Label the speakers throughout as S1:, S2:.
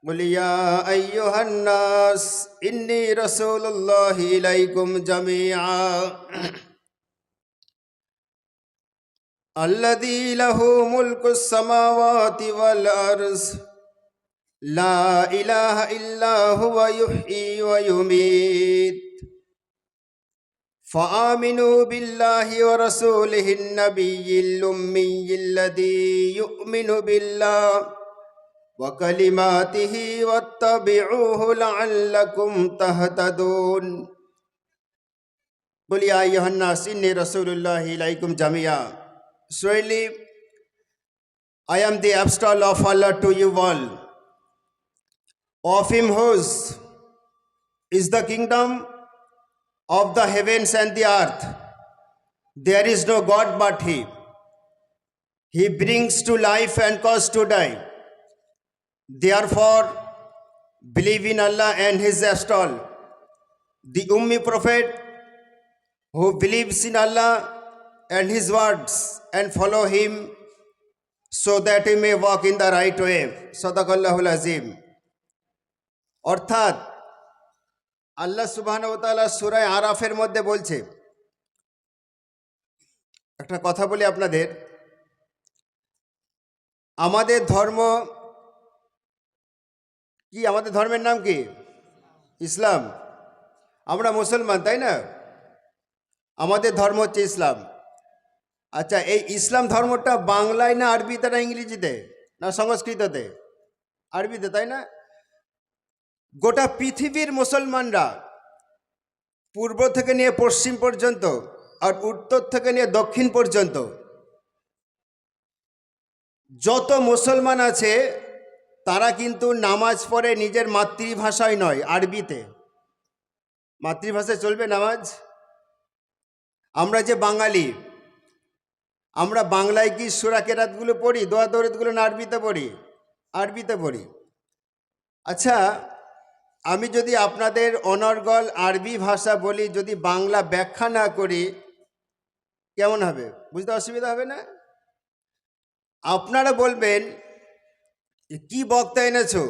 S1: قل يا أيها الناس إني رسول الله إليكم جميعا الذي له ملك السماوات والأرض لا إله إلا هو يحيي ويميت فآمنوا بالله ورسوله النبي الأمي الذي يؤمن بالله وكلماته واتبعوه لعلكم تهتدون قل يا أيها الناس إني رسول الله إليكم جميعا. Surely I am the apostle of Allah to you all. Of him whose is the kingdom of the heavens and the earth. There is no God but he. He brings to life and cause to die. Therefore, believe in Allah and his apostle, the Ummi Prophet, who believes in Allah and his words and follow him so that he may walk in the right way. Sadaqallahul Azim. অর্থাৎ আল্লাহ সুবহানাহু ওয়া তাআলা সূরা আরাফের মধ্যে বলছে, একটা কথা বলি আপনাদের, আমাদের ধর্ম কি? আমাদের ধর্মের নাম কি? ইসলাম। আমরা মুসলমান, তাই না? আমাদের ধর্ম হচ্ছে ইসলাম। আচ্ছা, এই ইসলাম ধর্মটা বাংলায় না আরবিতে না ইংরেজিতে না সংস্কৃততে? আরবিতে, তাই না? গোটা পৃথিবীর মুসলমানরা পূর্ব থেকে নিয়ে পশ্চিম পর্যন্ত আর উত্তর থেকে নিয়ে দক্ষিণ পর্যন্ত যত মুসলমান আছে তারা কিন্তু নামাজ পড়ে নিজের মাতৃভাষায় নয়, আরবিতে। মাতৃভাষায় চলবে নামাজ? আমরা যে বাঙালি, আমরা বাংলায় কি সূরা কেরাতগুলো পড়ি, দোয়া দরুদগুলো না আরবিতে পড়ি? আরবিতে পড়ি। আচ্ছা, আমি যদি আপনাদের অনর্গল আরবি ভাষা বলি, যদি বাংলা ব্যাখ্যা না করি কেমন হবে? বুঝতে অসুবিধা হবে না? আপনারা বলবেন কি বক্তা এনেছো,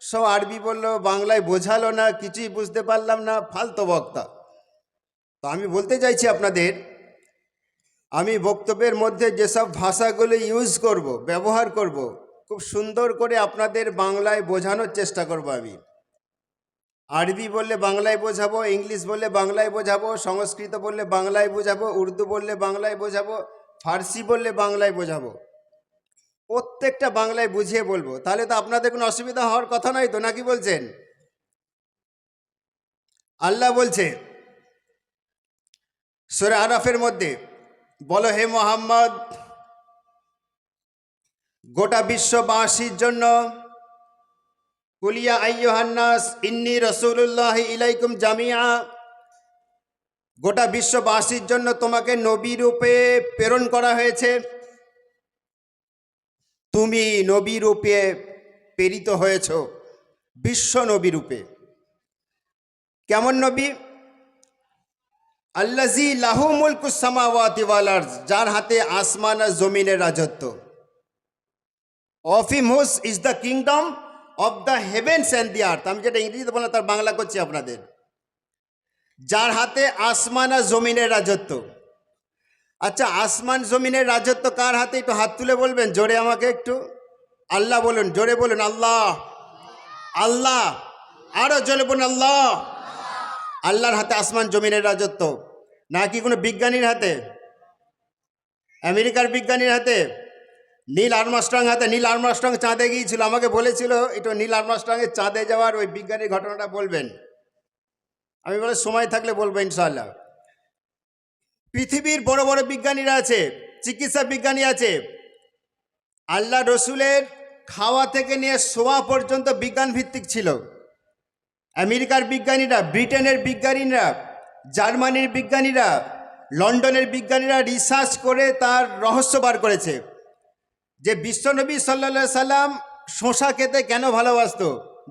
S1: সব আরবি বললো, বাংলায় বোঝালো না, কিছুই বুঝতে পারলাম না, ফালতু বক্তা। তো আমি বলতে চাইছি আপনাদের, আমি বক্তব্যের মধ্যে যেসব ভাষাগুলো ইউজ করব, ব্যবহার করব, খুব সুন্দর করে আপনাদের বাংলায় বোঝানোর চেষ্টা করব। আমি আরবি বললে বাংলায় বোঝাবো, ইংলিশ বললে বাংলায় বোঝাবো, সংস্কৃত বললে বাংলায় বোঝাবো, উর্দু বললে বাংলায় বোঝাবো, ফার্সি বললে বাংলায় বোঝাবো। প্রত্যেকটা বাংলায় বুঝিয়ে বলবো। তাহলে তো আপনাদের কোনো অসুবিধা হওয়ার কথা নয় তো, নাকি বলছেন? আল্লাহ বলছে সূরা আরাফের মধ্যে, বলো হে মুহাম্মদ, গোটা বিশ্ববাসীর জন্য, কুলিয়া আইয়ুহান নাস ইন্নী রাসূলুল্লাহি ইলাইকুম জামিআ, গোটা বিশ্ববাসীর জন্য তোমাকে নবী রূপে প্রেরণ করা হয়েছে। তুমি নবী রূপে প্রেরিত হয়েছ, বিশ্ব নবী রূপে। কেমন নবী? আল্লাযী লাহু মুলকুস সামাওয়াতি ওয়াল আরদ, যার হাতে আসমান আর জমিনের রাজত্ব। Of him whose is the kingdom of the heavens and the earth. আমি যেটা ইংরেজিতে বললাম তার বাংলা করছি আপনাদের। যার হাতে আসমান আর জমিনের রাজত্ব। আচ্ছা, আসমান জমিনের রাজত্ব কার হাতে? একটু হাত তুলে বলবেন জোরে আমাকে একটু। আল্লাহ বলুন, জোরে বলুন আল্লাহ। আল্লাহ, আরো জোরে বলুন আল্লাহ। আল্লাহর হাতে আসমান জমিনের রাজত্ব, নাকি কোনো বিজ্ঞানীর হাতে? আমেরিকার বিজ্ঞানীর হাতে? নীল আর্মস্ট্রং হাতে? নীল আর্মস্ট্রং চাঁদে গিয়েছিল, আমাকে বলেছিল একটু নীল আর্মস্ট্রংয়ের চাঁদে যাওয়ার ওই বিজ্ঞানীর ঘটনাটা বলবেন। আমি বলে সময় থাকলে বলবো ইনশাআল্লাহ। পৃথিবীর বড় বড় বিজ্ঞানীরা আছে, চিকিৎসা বিজ্ঞানী আছে। আল্লাহ রসুলের খাওয়া থেকে নিয়ে শোয়া পর্যন্ত বিজ্ঞান ভিত্তিক ছিল। আমেরিকার বিজ্ঞানীরা, ব্রিটেনের বিজ্ঞানীরা, জার্মানির বিজ্ঞানীরা, লন্ডনের বিজ্ঞানীরা রিসার্চ করে তার রহস্য বার করেছে যে বিশ্বনবী সাল্লাল্লাহু সাল্লাম শসা খেতে কেন ভালোবাসত।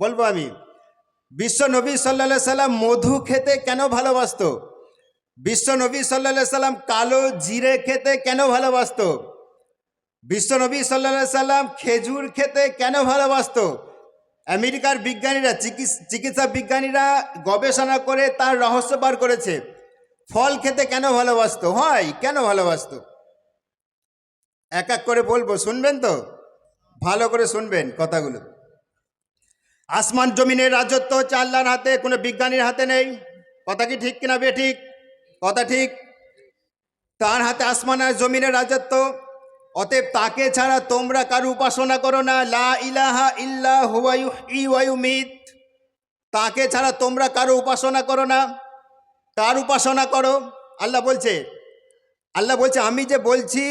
S1: বলবো আমি, বিশ্বনবী সাল্লাল্লাহু সাল্লাম মধু খেতে কেন ভালোবাসত, বিশ্বনবী সাল্লাল্লাহু সাল্লাম কালো জিরে খেতে কেন ভালোবাসত, বিশ্বনবী সাল্লাল্লাহু সাল্লাম খেজুর খেতে কেন ভালোবাসত, আমেরিকার বিজ্ঞানীরা চিকিৎসা বিজ্ঞানীরা গবেষণা করে তার রহস্য বার করেছে। ফল খেতে কেন ভালোবাসতো হয়, কেন ভালোবাসতো? এক এক করে বলবো, শুনবেন তো? ভালো করে শুনবেন কথাগুলো। আসমান জমিনের রাজত্ব হচ্ছে আল্লাহর হাতে, কোনো বিজ্ঞানীর হাতে নেই। কথা কি ঠিক কিনা বেঠিক? কথা ঠিক। তার হাতে আসমান আর জমিনের রাজত্ব। অতএব তাকে ছাড়া তোমরা কারো উপাসনা করো না। লা ইলাহা ইল্লা হুয়া ইউহয়ি ওয়া ইউমীত। তাকে ছাড়া তোমরা কারো উপাসনা করো না। কার উপাসনা করো? আল্লাহ বলছে, আল্লাহ বলছে আমি যে বলছি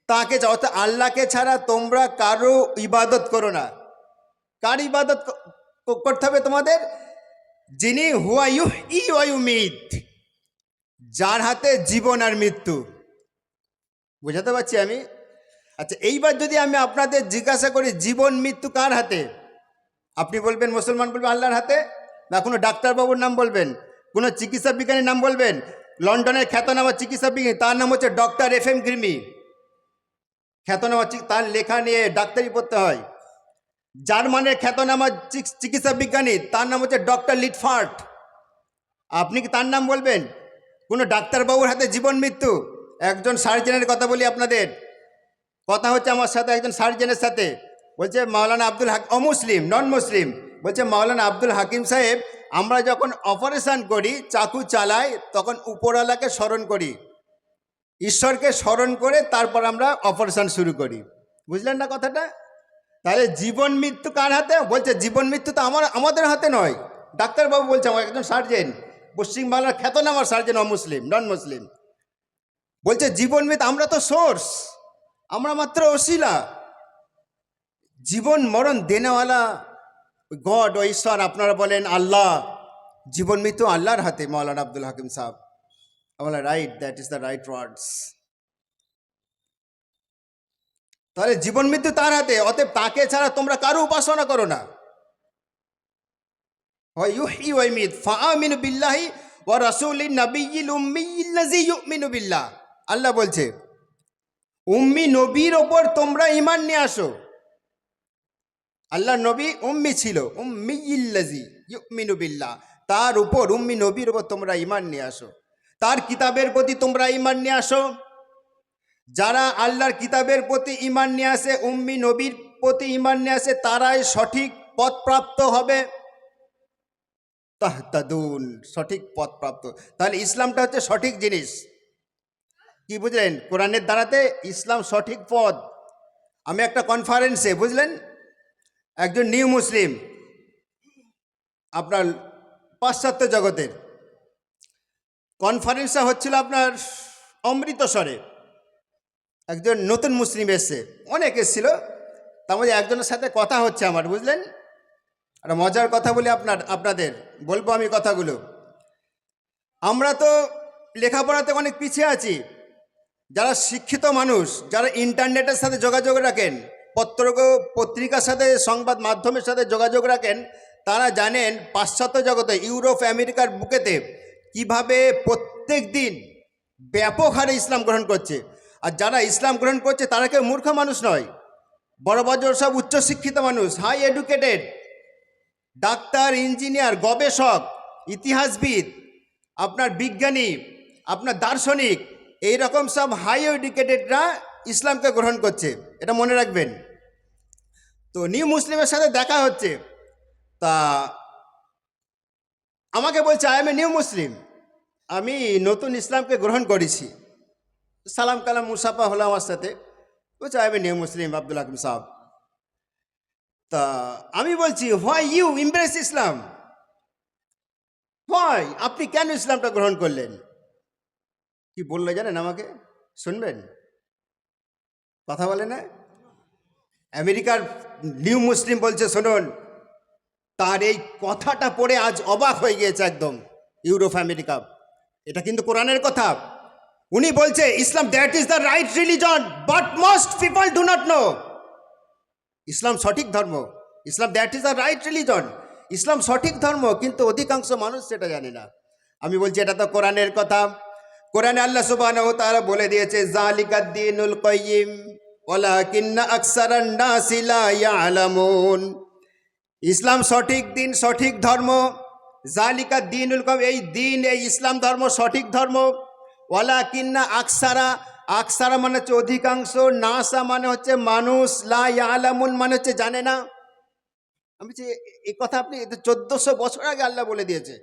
S1: তাকে, অর্থাৎ আল্লাহকে ছাড়া তোমরা কারো ইবাদত করো না। কার ইবাদত করতে হবে তোমাদের? যিনি হুয়া ইউহয়ি ওয়া ইউমীত, যার হাতে জীবন আর মৃত্যু। বুঝাতে পারছি আমি? আচ্ছা, এইবার যদি আমি আপনাদের জিজ্ঞাসা করি জীবন মৃত্যু কার হাতে, আপনি বলবেন, মুসলমান বলবেন আল্লাহর হাতে। না কোনো ডাক্তারবাবুর নাম বলবেন, কোনো চিকিৎসা বিজ্ঞানীর নাম বলবেন। লন্ডনের খ্যাতনামা চিকিৎসা বিজ্ঞানী, তার নাম হচ্ছে ডক্টর FM গ্রিমি। খ্যাতনামা, তার লেখা নিয়ে ডাক্তারি পড়তে হয়। জার্মানের খ্যাতনামা চিকিৎসা বিজ্ঞানী, তার নাম হচ্ছে ডক্টর লিটফার্ট। আপনি কি তার নাম বলবেন? কোনো ডাক্তারবাবুর হাতে জীবন মৃত্যু? একজন সার্জেনের কথা বলি আপনাদের, কথা হচ্ছে আমার সাথে একজন সার্জেনের সাথে। বলছে মাওলানা আব্দুল হাকিম, অমুসলিম, নন মুসলিম, বলছে মাওলানা আব্দুল হাকিম সাহেব, আমরা যখন অপারেশন করি, চাকু চালাই, তখন উপরওয়ালাকে স্মরণ করি, ঈশ্বরকে স্মরণ করে তারপর আমরা অপারেশন শুরু করি। বুঝলেন না কথাটা? তাহলে জীবন মৃত্যু কার হাতে? বলছে জীবন মৃত্যু তো আমাদের হাতে নয়। ডাক্তারবাবু বলছে, আমার একজন সার্জেন, পশ্চিমবাংলার খ্যাতনামা সার্জেন, অমুসলিম, নন মুসলিম, বলছে জীবন মৃত্যু আমরা তো সোর্স, আমরা মাত্র ওসিলা। জীবন মরণ দেনেওয়ালা গড ও ঈশ্বর, আপনারা বলেন আল্লাহ। জীবন মৃত্যু আল্লাহর হাতে। মাওলানা আব্দুল হাকিম সাহেব বলে, right, that is the right words. তাহলে জীবন মৃত্যু তার হাতে, অতএব তাকে ছাড়া তোমরা কারো উপাসনা করো না। ইউহয়ি ওয়া ইউমীত ফাআমিনু বিল্লাহি ওয়া রাসূলিন নাবিয়্যিল উম্মিয়্যিল্লাযী ইউমিনু বিল্লাহ। আল্লাহ বলছে উম্মি নবীর ওপর তোমরা ঈমান নিয়ে আসো। আল্লাহ নবী উম্মি ছিল, উম্মিয়্যিল্লাযী ইউমিনু বিল্লাহ, তার উপর, উম্মি নবীর উপর তোমরা ঈমান নিয়ে আসো। তার কিতাবের প্রতি তোমরা ঈমান নিয়ে আসো। যারা আল্লাহর কিতাবের প্রতি ঈমান নিয়ে আসে, উম্মি নবীর প্রতি ঈমান নিয়ে আসে, তারাই সঠিক পথপ্রাপ্ত হবে। তাহতাদুন, সঠিক পথপ্রাপ্ত। তাহলে ইসলামটা হচ্ছে সঠিক জিনিস। কি বুঝলেন? কোরআনের দ্বারাতে ইসলাম সঠিক পথ। আমি একটা কনফারেন্সে, বুঝলেন, একজন নিউ মুসলিম, আপনার পাশ্চাত্য জগতের কনফারেন্সটা হচ্ছিল আপনার অমৃতসরে। একজন নতুন মুসলিম এসছে, অনেক এসেছিল, তার মধ্যে একজনের সাথে কথা হচ্ছে আমার, বুঝলেন। একটা মজার কথা বলি আপনাদের বলবো আমি কথাগুলো। আমরা তো লেখাপড়াতে অনেক পিছিয়ে আছি। যারা শিক্ষিত মানুষ, যারা ইন্টারনেটের সাথে যোগাযোগ রাখেন, পত্রিকার সাথে, সংবাদ মাধ্যমের সাথে যোগাযোগ রাখেন, তারা জানেন পাশ্চাত্য জগতে, ইউরোপ আমেরিকার বুকেতে কিভাবে প্রত্যেক দিন ব্যাপক হারে ইসলাম গ্রহণ করছে। আর যারা ইসলাম গ্রহণ করছে তারা কেউ মূর্খ মানুষ নয়, বড় বড় সব উচ্চশিক্ষিত মানুষ, হাই এডুকেটেড, ডাক্তার, ইঞ্জিনিয়ার, গবেষক, ইতিহাসবিদ, আপনার বিজ্ঞানী, আপনার দার্শনিক, এই রকম সব হাই এডুকেটেডরা ইসলামকে গ্রহণ করছে, এটা মনে রাখবেন। তো নিউ মুসলিমের সাথে দেখা হচ্ছে, তা আমাকে বলছে আই এম এ নিউ মুসলিম, আমি নতুন ইসলামকে গ্রহণ করেছি। সালাম কালাম মুসাফা হলো আমার সাথে, বলছে I am a new Muslim Abdul Hakim সাহেব। তা আমি বলছি why you embrace Islam, why, আপনি কেন ইসলামটা গ্রহণ করলেন? কি বললো জানেন আমাকে? শুনবেন? কথা বলে না? আমেরিকার নিউ মুসলিম বলছে, শুনুন, তার এই কথাটা পড়ে আজ অবাক হয়ে গিয়েছে একদম ইউরোপ আমেরিকা। এটা কিন্তু কোরআনের কথা। উনি বলছে Islam that is the right religion but most people do not know. Islam সঠিক ধর্ম, Islam that is the right religion, Islam সঠিক ধর্ম, কিন্তু অধিকাংশ মানুষ সেটা জানে না। আমি বলছি এটা তো কোরআনের কথা। কোরআনে আল্লাহ সুবহানাহু ওয়া তাআলা বলে দিয়েছে যালিকাদ দীনুল কাইয়্যিম ওয়ালাকিন্না আকসারান নাসি লা ইয়ালামুন। ইসলাম সঠিক দিন, সঠিক ধর্ম। জালিকা দিনুল কওম, এই দিন, এই ইসলাম ধর্ম সঠিক ধর্ম। ওয়ালাকিন্না আকসারা, আকসারা মানে হচ্ছে অধিকাংশ, নাসা মানে হচ্ছে মানুষ, লা ইয়ালামুন মানে হচ্ছে জানে না। আমি যে এই কথা আপনি 1400 বছর আগে আল্লাহ বলে দিয়েছে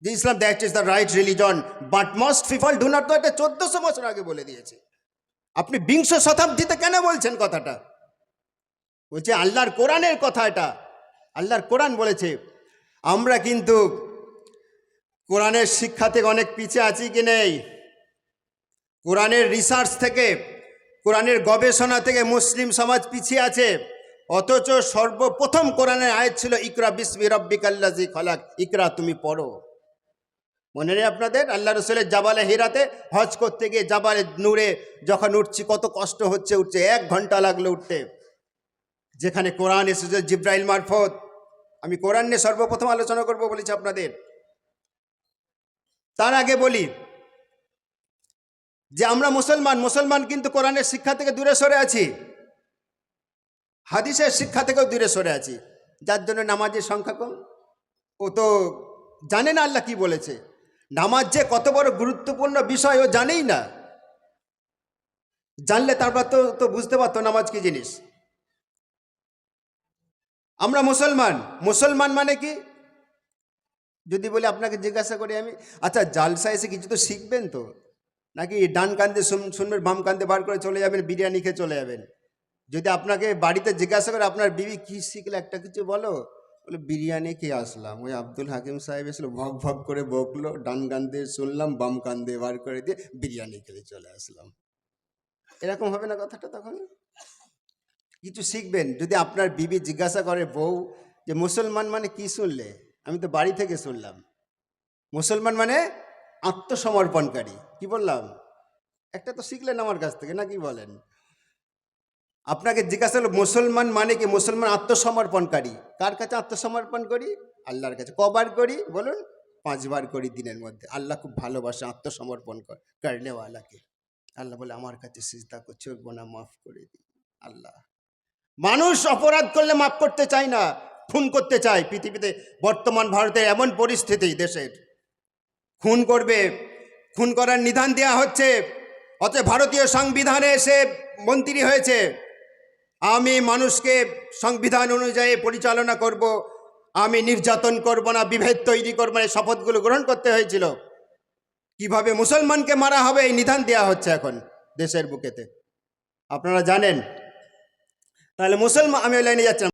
S1: যে Islam that is the right religion, but most people do not know. এটা 1400 বছর আগে বলে দিয়েছে। আপনি বিংশ শতাব্দীতে কেন বলছেন কথাটা? বলছে আল্লাহর কোরআনের কথা, এটা আল্লাহর কোরআন বলেছে। আমরা কিন্তু কোরআনের শিক্ষা থেকে অনেক পিছিয়ে আছি কি নেই? কোরআনের রিসার্চ থেকে, কোরআনের গবেষণা থেকে মুসলিম সমাজ পিছিয়ে আছে। অথচ সর্বপ্রথম কোরআনের আয়াত ছিল ইকরা বিসমি রাব্বিকাল্লাযী খলাক, ইকরা তুমি পড়ো। মনে নেই আপনাদের? আল্লাহ রসুলের জাবালে হিরাতে হজ করতে গিয়ে জাবালে নূরে যখন উঠছি কত কষ্ট হচ্ছে, উঠছে 1 ঘন্টা লাগলো উঠতে, যেখানে কোরআন এসেছে জিব্রাইল মারফত। আমি কোরআন নিয়ে সর্বপ্রথম আলোচনা করব বলেছি আপনাদের। তার আগে বলি যে আমরা মুসলমান কিন্তু কোরআনের শিক্ষা থেকে দূরে সরে আছি, হাদিসের শিক্ষা থেকেও দূরে সরে আছি, যার জন্য নামাজের সংখ্যা কম। ও তো জানে না আল্লাহ কি বলেছে। নামাজ যে কত বড় গুরুত্বপূর্ণ বিষয় ও জানেই না। জানলে তারপর তো বুঝতে পারতো নামাজ কি জিনিস। আমরা মুসলমান মানে কি? যদি বলি আপনাকে জিজ্ঞাসা করি আমি, আচ্ছা জালসা এসে কিছু তো শিখবেন তো, নাকি ডান কান্দে শুনবেন, বাম কান্দে বার করে চলে যাবেন, বিরিয়ানি খেয়ে চলে যাবেন? যদি আপনাকে বাড়িতে জিজ্ঞাসা করে আপনার বিবি কি শিখলে একটা কিছু বলো, বলে বিরিয়ানি খেয়ে আসলাম, ওই আব্দুল হাকিম সাহেব এসলো, ভগ ভগ করে বকলো, ডান কান্দে শুনলাম, বাম কান্দে বার করে দিয়ে বিরিয়ানি খেলে চলে আসলাম। এরকম হবে না কথাটা? তখন কিছু শিখবেন। যদি আপনার বিবি জিজ্ঞাসা করে বউ যে মুসলমান মানে কি শুনলে, আমি তো বাড়ি থেকে শুনলাম মুসলমান মানে আত্মসমর্পণকারী। কি বললাম? একটা তো শিখলেন আমার কাছ থেকে, না কি বলেন? আপনাকে জিজ্ঞাসা হলো মুসলমান মানে কি? মুসলমান আত্মসমর্পণকারী। কার কাছে আত্মসমর্পণ করি? আল্লাহর কাছে। কবার করি বলুন? 5 বার করি দিনের মধ্যে। আল্লাহ খুব ভালোবাসে আত্মসমর্পণ করনেওয়ালাকে। আল্লাহ বলে আমার কাছে সিজদা করছে, গোনা মাফ করে দিই। আল্লাহ, মানুষ অপরাধ করলে মাফ করতে চায় না, খুন করতে চায়। পৃথিবীতে বর্তমান ভারতের এমন পরিস্থিতি, দেশের খুন করবে, খুন করার নিদান দেওয়া হচ্ছে। অতএব ভারতীয় সংবিধানে এসে মন্ত্রী হয়েছে, আমি মানুষকে সংবিধান অনুযায়ী পরিচালনা করব, আমি নির্যাতন করব না, বিভেদ তৈরি করব না, এই শপথগুলো গ্রহণ করতে হয়েছিল। কিভাবে মুসলমানকে মারা হবে এই নিদান দেওয়া হচ্ছে এখন দেশের বুকেতে, আপনারা জানেন। তাহলে মুসলমান, আমি ওই লাইনে যাচ্ছি।